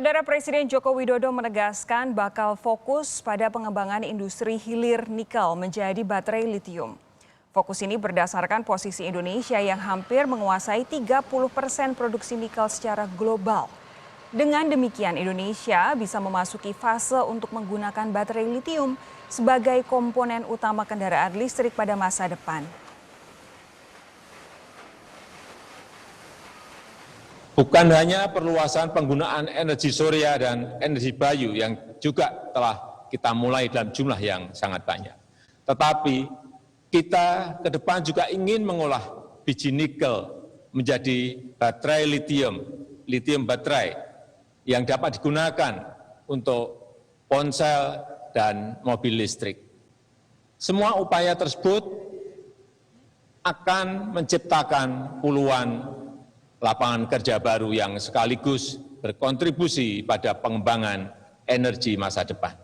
Saudara Presiden Joko Widodo menegaskan bakal fokus pada pengembangan industri hilir nikel menjadi baterai litium. Fokus ini berdasarkan posisi Indonesia yang hampir menguasai 30% produksi nikel secara global. Dengan demikian Indonesia bisa memasuki fase untuk menggunakan baterai litium sebagai komponen utama kendaraan listrik pada masa depan. Bukan hanya perluasan penggunaan energi surya dan energi bayu yang juga telah kita mulai dalam jumlah yang sangat banyak. Tetapi kita ke depan juga ingin mengolah biji nikel menjadi baterai litium baterai yang dapat digunakan untuk ponsel dan mobil listrik. Semua upaya tersebut akan menciptakan puluhan lapangan kerja baru yang sekaligus berkontribusi pada pengembangan energi masa depan.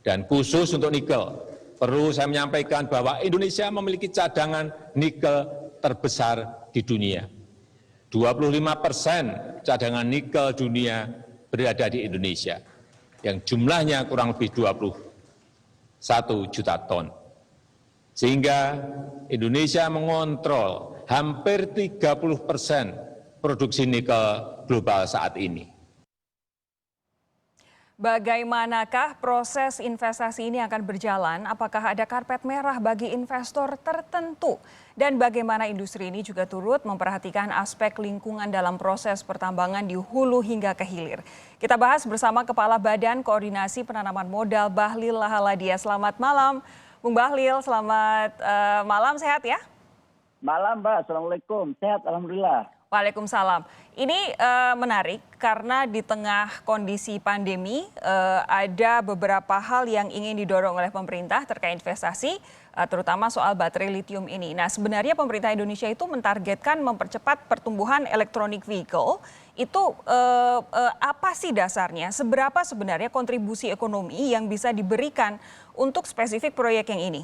Dan khusus untuk nikel, perlu saya menyampaikan bahwa Indonesia memiliki cadangan nikel terbesar di dunia. 25% cadangan nikel dunia berada di Indonesia, yang jumlahnya kurang lebih 21 juta ton. Sehingga Indonesia mengontrol hampir 30% produksi nikel global saat ini. Bagaimanakah proses investasi ini akan berjalan? Apakah ada karpet merah bagi investor tertentu? Dan bagaimana industri ini juga turut memperhatikan aspek lingkungan dalam proses pertambangan di hulu hingga ke hilir. Kita bahas bersama Kepala Badan Koordinasi Penanaman Modal Bahlil Lahaladia. Selamat malam, Bung Bahlil. Selamat malam, sehat ya? Malam, Mbak. Assalamualaikum. Sehat, alhamdulillah. Waalaikumsalam. Ini menarik karena di tengah kondisi pandemi ada beberapa hal yang ingin didorong oleh pemerintah terkait investasi, terutama soal baterai litium ini. Nah, sebenarnya pemerintah Indonesia itu mentargetkan mempercepat pertumbuhan electronic vehicle. Itu apa sih dasarnya? Seberapa sebenarnya kontribusi ekonomi yang bisa diberikan untuk spesifik proyek yang ini?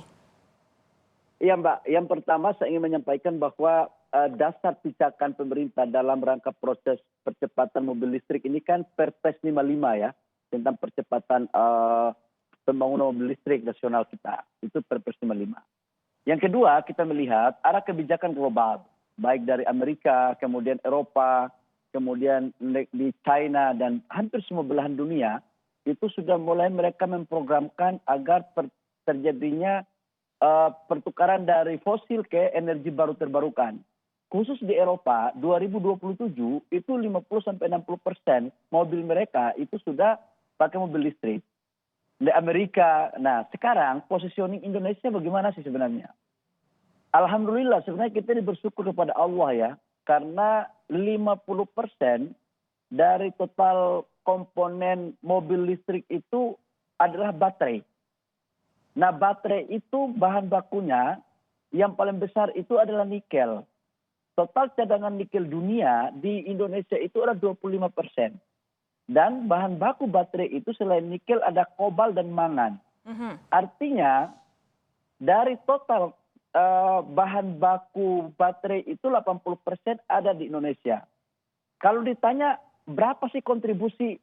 Iya, Mbak. Yang pertama saya ingin menyampaikan bahwa dasar pijakan pemerintah dalam rangka proses percepatan mobil listrik ini kan Perpres 55 ya, tentang percepatan pembangunan mobil listrik nasional kita. Itu Perpres 55. Yang kedua, kita melihat arah kebijakan global, baik dari Amerika, kemudian Eropa, kemudian di China, dan hampir semua belahan dunia, itu sudah mulai mereka memprogramkan agar terjadinya pertukaran dari fosil ke energi baru terbarukan. Khusus di Eropa, 2027 itu 50-60% mobil mereka itu sudah pakai mobil listrik. Di Amerika, nah sekarang positioning Indonesia bagaimana sih sebenarnya? Alhamdulillah sebenarnya kita ini bersyukur kepada Allah ya, karena 50% dari total komponen mobil listrik itu adalah baterai. Nah, baterai itu bahan bakunya yang paling besar itu adalah nikel. Total cadangan nikel dunia di Indonesia itu ada 25%. Dan bahan baku baterai itu selain nikel ada kobalt dan mangan. Artinya dari total bahan baku baterai itu 80% ada di Indonesia. Kalau ditanya berapa sih kontribusi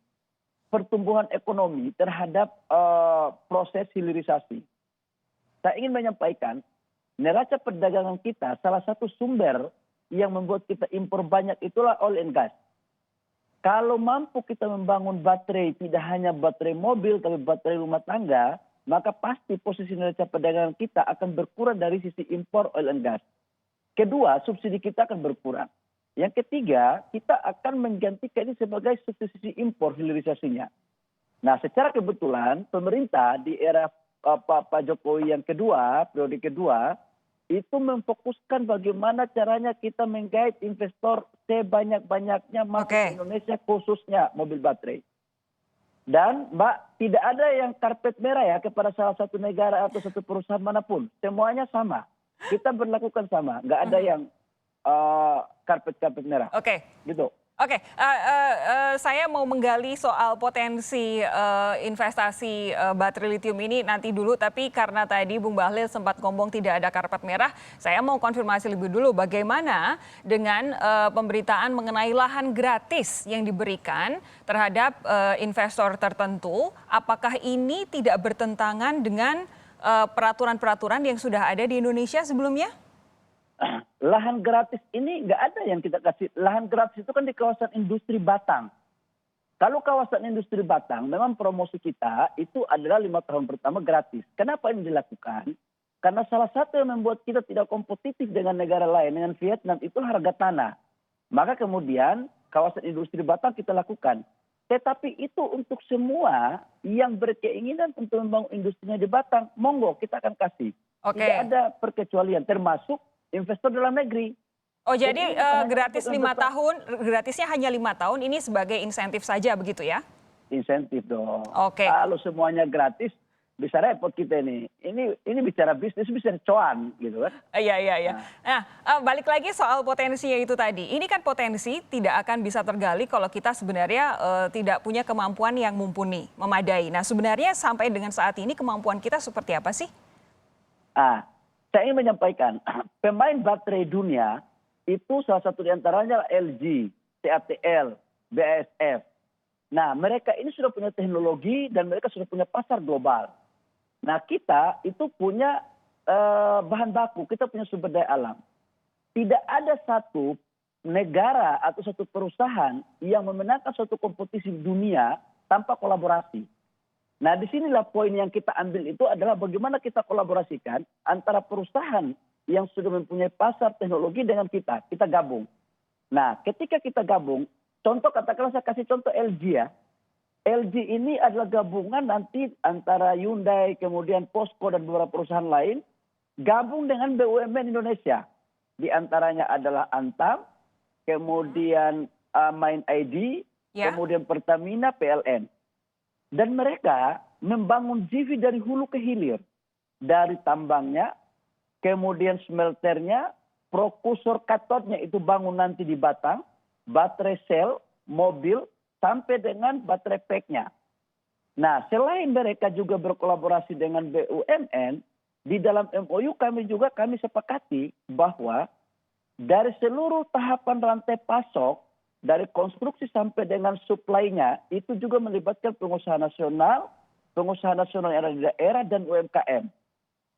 pertumbuhan ekonomi terhadap proses hilirisasi. Saya ingin menyampaikan, neraca perdagangan kita salah satu sumber yang membuat kita impor banyak itulah oil and gas. Kalau mampu kita membangun baterai, tidak hanya baterai mobil, tapi baterai rumah tangga, maka pasti posisi neraca perdagangan kita akan berkurang dari sisi impor oil and gas. Kedua, subsidi kita akan berkurang. Yang ketiga, kita akan menggantikan ini sebagai subsidi impor hilirisasinya. Nah, secara kebetulan pemerintah di era Pak Jokowi yang kedua, periode kedua, itu memfokuskan bagaimana caranya kita menggait investor sebanyak-banyaknya masuk ke Indonesia, khususnya mobil baterai. Dan Mbak, tidak ada yang karpet merah ya kepada salah satu negara atau satu perusahaan manapun. Semuanya sama. Kita berlakukan sama. Nggak ada yang karpet merah. Oke. Gitu. Oke, saya mau menggali soal potensi investasi baterai litium ini nanti dulu, tapi karena tadi Bung Bahlil sempat ngomong tidak ada karpet merah, saya mau konfirmasi lebih dulu bagaimana dengan pemberitaan mengenai lahan gratis yang diberikan terhadap investor tertentu, apakah ini tidak bertentangan dengan peraturan-peraturan yang sudah ada di Indonesia sebelumnya? Lahan gratis ini nggak ada yang kita kasih. Lahan gratis itu kan di kawasan industri Batang. Kalau kawasan industri Batang, memang promosi kita itu adalah 5 tahun pertama gratis. Kenapa ini dilakukan? Karena salah satu yang membuat kita tidak kompetitif dengan negara lain, dengan Vietnam, itu harga tanah. Maka kemudian kawasan industri Batang kita lakukan. Tetapi itu untuk semua yang berkeinginan untuk membangun industrinya di Batang, monggo kita akan kasih. Oke. Tidak ada perkecualian, termasuk investor dalam negeri. Oh jadi gratis 5 tahun, gratisnya hanya 5 tahun, ini sebagai insentif saja begitu ya? Insentif dong. Oke. Kalau semuanya gratis, bisa repot kita ini. Ini bicara bisnis, bisa cuan gitu kan. Iya. Nah, balik lagi soal potensinya itu tadi. Ini kan potensi tidak akan bisa tergali kalau kita sebenarnya tidak punya kemampuan yang mumpuni, memadai. Nah sebenarnya sampai dengan saat ini kemampuan kita seperti apa sih? Saya ingin menyampaikan, pemain baterai dunia itu salah satu diantaranya LG, CATL, BASF. Nah mereka ini sudah punya teknologi dan mereka sudah punya pasar global. Nah kita itu punya bahan baku, kita punya sumber daya alam. Tidak ada satu negara atau satu perusahaan yang memenangkan suatu kompetisi dunia tanpa kolaborasi. Nah disinilah poin yang kita ambil itu adalah bagaimana kita kolaborasikan antara perusahaan yang sudah mempunyai pasar teknologi dengan kita gabung. Nah ketika kita gabung, contoh katakanlah saya kasih contoh LG ya. LG ini adalah gabungan nanti antara Hyundai, kemudian POSCO dan beberapa perusahaan lain, gabung dengan BUMN Indonesia. Di antaranya adalah Antam, kemudian Main ID, kemudian Pertamina, PLN. Dan mereka membangun JV dari hulu ke hilir. Dari tambangnya, kemudian smelternya, prokusur katodnya itu bangun nanti di Batang, baterai sel, mobil, sampai dengan baterai packnya. Nah selain mereka juga berkolaborasi dengan BUMN, di dalam MOU kami sepakati bahwa dari seluruh tahapan rantai pasok, dari konstruksi sampai dengan supply-nya itu juga melibatkan pengusaha nasional yang ada di daerah dan UMKM.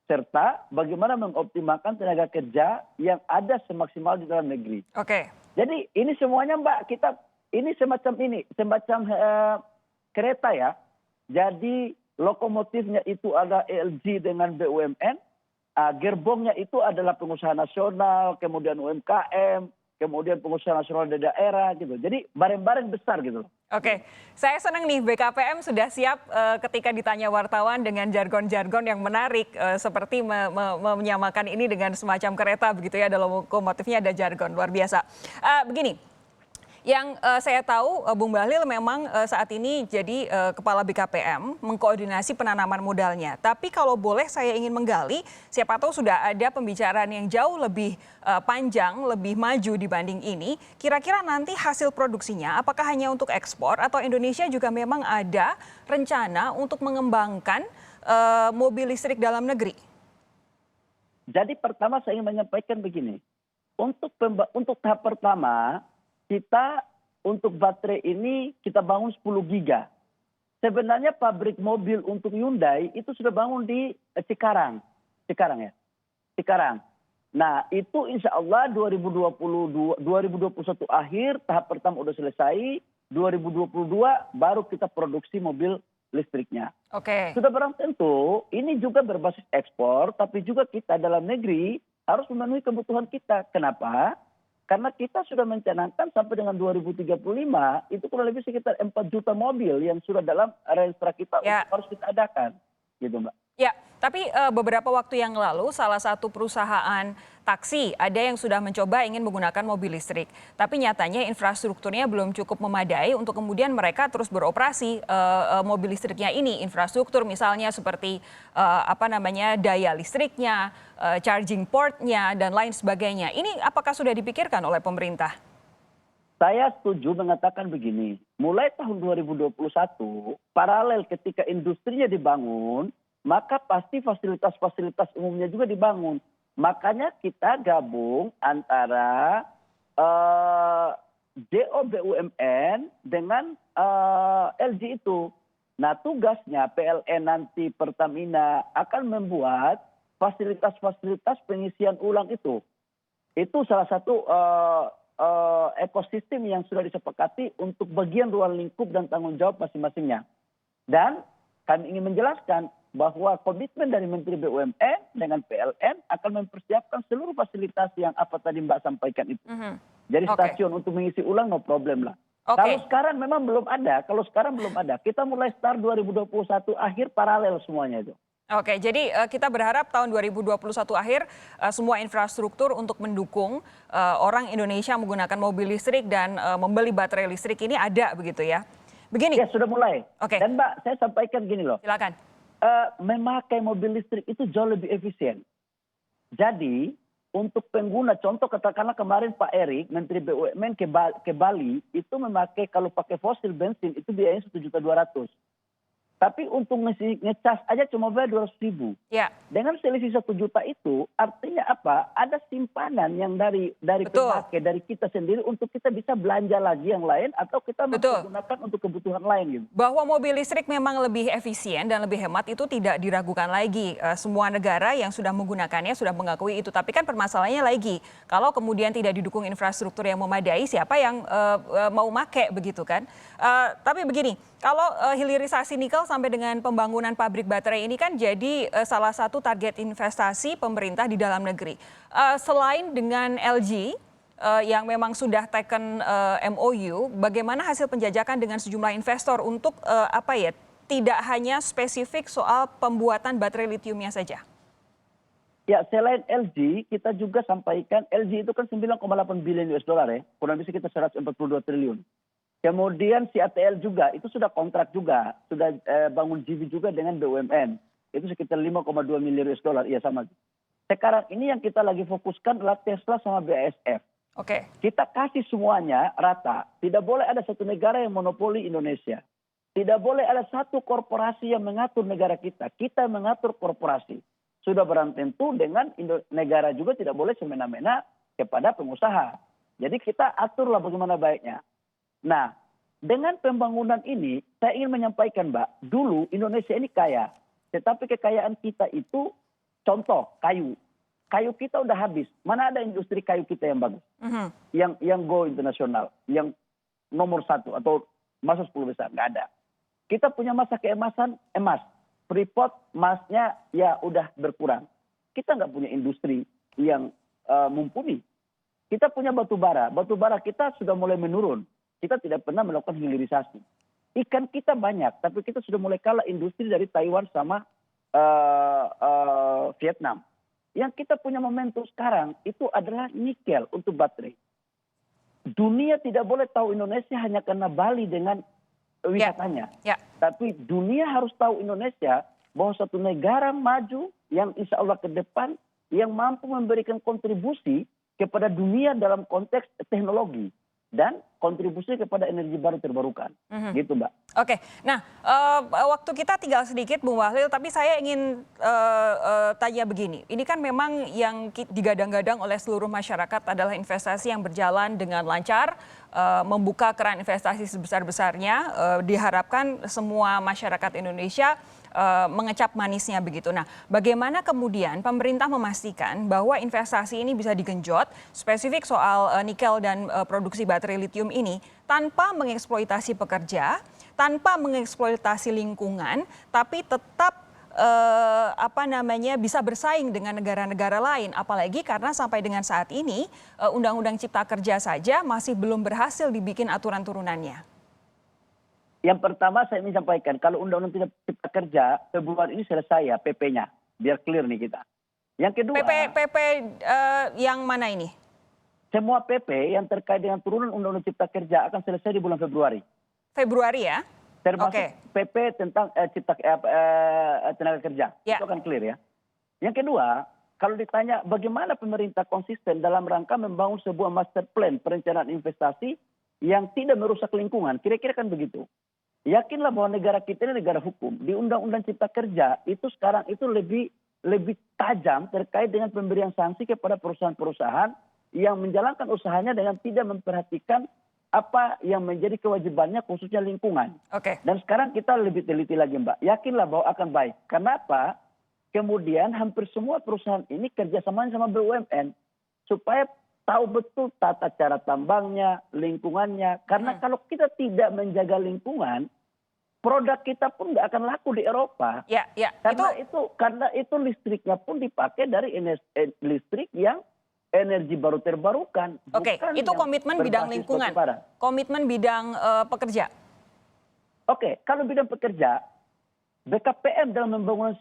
Serta bagaimana mengoptimalkan tenaga kerja yang ada semaksimal di dalam negeri. Oke. Jadi ini semuanya Mbak, ini semacam kereta ya. Jadi lokomotifnya itu ada LG dengan BUMN, gerbongnya itu adalah pengusaha nasional, kemudian UMKM, kemudian pengusaha nasional di daerah gitu. Jadi bareng-bareng besar gitu. Oke, saya senang nih BKPM sudah siap ketika ditanya wartawan dengan jargon-jargon yang menarik seperti menyamakan ini dengan semacam kereta begitu ya, ada lokomotifnya, ada jargon luar biasa. Begini, yang saya tahu Bung Bahlil memang saat ini jadi kepala BKPM mengkoordinasi penanaman modalnya. Tapi kalau boleh saya ingin menggali, siapa tahu sudah ada pembicaraan yang jauh lebih panjang, lebih maju dibanding ini. Kira-kira nanti hasil produksinya apakah hanya untuk ekspor atau Indonesia juga memang ada rencana untuk mengembangkan mobil listrik dalam negeri? Jadi pertama saya ingin menyampaikan begini. Untuk tahap pertama, kita untuk baterai ini kita bangun 10 giga. Sebenarnya pabrik mobil untuk Hyundai itu sudah bangun di Cikarang. Nah itu insya Allah 2021 akhir tahap pertama sudah selesai. 2022 baru kita produksi mobil listriknya. Oke. Sudah barang tentu ini juga berbasis ekspor, tapi juga kita dalam negeri harus memenuhi kebutuhan kita. Kenapa? Karena kita sudah mencanangkan sampai dengan 2035 itu kurang lebih sekitar 4 juta mobil yang sudah dalam renstra kita harus kita adakan, gitu Mbak. Ya, tapi beberapa waktu yang lalu salah satu perusahaan taksi ada yang sudah mencoba ingin menggunakan mobil listrik. Tapi nyatanya infrastrukturnya belum cukup memadai untuk kemudian mereka terus beroperasi mobil listriknya ini. Infrastruktur misalnya seperti daya listriknya, charging portnya dan lain sebagainya. Ini apakah sudah dipikirkan oleh pemerintah? Saya setuju mengatakan begini, mulai tahun 2021, paralel ketika industrinya dibangun, maka pasti fasilitas-fasilitas umumnya juga dibangun. Makanya kita gabung antara JOBUMN dengan LG itu. Nah, tugasnya PLN nanti Pertamina akan membuat fasilitas-fasilitas pengisian ulang itu. Itu salah satu ekosistem yang sudah disepakati untuk bagian ruang lingkup dan tanggung jawab masing-masingnya. Dan kami ingin menjelaskan bahwa komitmen dari Menteri BUMN dengan PLN akan mempersiapkan seluruh fasilitas yang apa tadi Mbak sampaikan itu. Jadi stasiun untuk mengisi ulang no problem lah. Kalau sekarang memang belum ada, kita mulai start 2021 akhir paralel semuanya itu. Oke, jadi kita berharap tahun 2021 akhir semua infrastruktur untuk mendukung orang Indonesia menggunakan mobil listrik dan membeli baterai listrik ini ada begitu ya. Begini. Ya sudah mulai. Oke. Dan Mbak, saya sampaikan gini loh. Silakan. Memakai mobil listrik itu jauh lebih efisien. Jadi untuk pengguna, contoh katakanlah kemarin Pak Erik, Menteri BUMN ke Bali, itu memakai kalau pakai fosil bensin itu biayanya 1.200.000. Tapi untuk ngecas aja cuma bayar 200.000. Ya. Dengan selisih 1 juta itu artinya apa? Ada simpanan yang dari pemakai, dari kita sendiri untuk kita bisa belanja lagi yang lain atau kita menggunakan untuk kebutuhan lain gitu. Bahwa mobil listrik memang lebih efisien dan lebih hemat itu tidak diragukan lagi. Semua negara yang sudah menggunakannya sudah mengakui itu. Tapi kan permasalahannya lagi, kalau kemudian tidak didukung infrastruktur yang memadai, siapa yang mau make begitu kan? Tapi begini, kalau hilirisasi nikel sampai dengan pembangunan pabrik baterai ini kan jadi salah satu target investasi pemerintah di dalam negeri. Selain dengan LG yang memang sudah taken MOU, bagaimana hasil penjajakan dengan sejumlah investor untuk tidak hanya spesifik soal pembuatan baterai litiumnya saja? Ya, selain LG, kita juga sampaikan LG itu kan 9,8 billion US dollar ya, kurang lebih sekitar 142 triliun. Kemudian CATL juga, itu sudah kontrak juga, sudah bangun JV juga dengan BUMN. Itu sekitar 5,2 miliar US dollar, iya sama. Sekarang ini yang kita lagi fokuskan adalah Tesla sama BASF. Oke. Kita kasih semuanya rata. Tidak boleh ada satu negara yang monopoli Indonesia. Tidak boleh ada satu korporasi yang mengatur negara kita. Kita mengatur korporasi. Sudah barang tentu dengan negara juga tidak boleh semena-mena kepada pengusaha. Jadi kita aturlah bagaimana baiknya. Nah, dengan pembangunan ini, saya ingin menyampaikan, Mbak, dulu Indonesia ini kaya. Tetapi kekayaan kita itu, contoh, kayu. Kayu kita udah habis. Mana ada industri kayu kita yang bagus? Yang go internasional, yang nomor 1 atau masuk 10 besar, nggak ada. Kita punya masa keemasan, emas. Freeport, emasnya ya udah berkurang. Kita nggak punya industri yang mumpuni. Kita punya batu bara. Batu bara kita sudah mulai menurun. Kita tidak pernah melakukan hilirisasi. Ikan kita banyak, tapi kita sudah mulai kalah industri dari Taiwan sama Vietnam. Yang kita punya momentum sekarang itu adalah nikel untuk baterai. Dunia tidak boleh tahu Indonesia hanya karena Bali dengan wisatanya. Tapi dunia harus tahu Indonesia bahwa satu negara maju yang insya Allah ke depan yang mampu memberikan kontribusi kepada dunia dalam konteks teknologi. Dan kontribusi kepada energi baru terbarukan. Gitu, Mbak. Oke, nah waktu kita tinggal sedikit Bung Bahlil, tapi saya ingin tanya begini. Ini kan memang yang digadang-gadang oleh seluruh masyarakat adalah investasi yang berjalan dengan lancar, membuka keran investasi sebesar-besarnya, diharapkan semua masyarakat Indonesia mengecap manisnya begitu. Nah, bagaimana kemudian pemerintah memastikan bahwa investasi ini bisa digenjot, spesifik soal nikel dan produksi baterai litium ini, tanpa mengeksploitasi pekerja, tanpa mengeksploitasi lingkungan, tapi tetap bisa bersaing dengan negara-negara lain, apalagi karena sampai dengan saat ini Undang-Undang Cipta Kerja saja masih belum berhasil dibikin aturan turunannya. Yang pertama saya ingin sampaikan, kalau Undang-Undang Cipta Kerja Februari ini selesai ya PP-nya, biar clear nih kita. Yang kedua, PP yang mana ini? Semua PP yang terkait dengan turunan Undang-Undang Cipta Kerja akan selesai di bulan Februari. Februari ya? Termasuk PP tentang tenaga kerja. Itu akan clear ya. Yang kedua, kalau ditanya bagaimana pemerintah konsisten dalam rangka membangun sebuah master plan perencanaan investasi yang tidak merusak lingkungan. Kira-kira kan begitu. Yakinlah bahwa negara kita ini negara hukum. Di Undang-Undang Cipta Kerja itu sekarang itu lebih tajam terkait dengan pemberian sanksi kepada perusahaan-perusahaan yang menjalankan usahanya dengan tidak memperhatikan apa yang menjadi kewajibannya khususnya lingkungan. Oke. Dan sekarang kita lebih teliti lagi, Mbak. Yakinlah bahwa akan baik. Kenapa? Kemudian hampir semua perusahaan ini kerjasama sama BUMN supaya tahu betul tata cara tambangnya, lingkungannya. Karena kalau kita tidak menjaga lingkungan, produk kita pun nggak akan laku di Eropa. Ya. Karena itu listriknya pun dipakai dari listrik yang energi baru terbarukan. Oke, itu komitmen bidang lingkungan. Komitmen bidang pekerja. Oke, kalau bidang pekerja, BKPM dalam membangun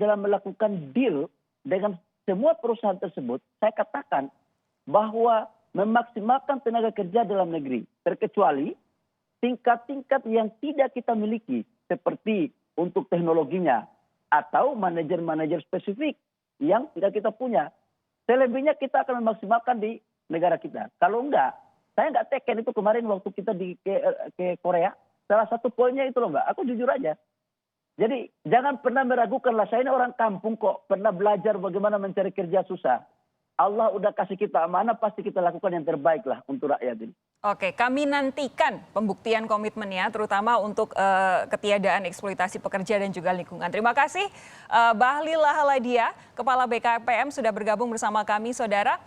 dalam melakukan deal dengan semua perusahaan tersebut, saya katakan bahwa memaksimalkan tenaga kerja dalam negeri, terkecuali tingkat-tingkat yang tidak kita miliki, seperti untuk teknologinya atau manajer-manajer spesifik yang tidak kita punya. Selebihnya kita akan memaksimalkan di negara kita. Kalau enggak, saya enggak teken itu kemarin waktu kita ke Korea. Salah satu poinnya itu loh Mbak, aku jujur aja. Jadi jangan pernah meragukan lah, saya ini orang kampung kok, pernah belajar bagaimana mencari kerja susah. Allah udah kasih kita amanah, pasti kita lakukan yang terbaik lah untuk rakyat ini. Oke, kami nantikan pembuktian komitmennya, terutama untuk ketiadaan eksploitasi pekerja dan juga lingkungan. Terima kasih, Bahlil Lahaladia, Kepala BKPM sudah bergabung bersama kami, Saudara.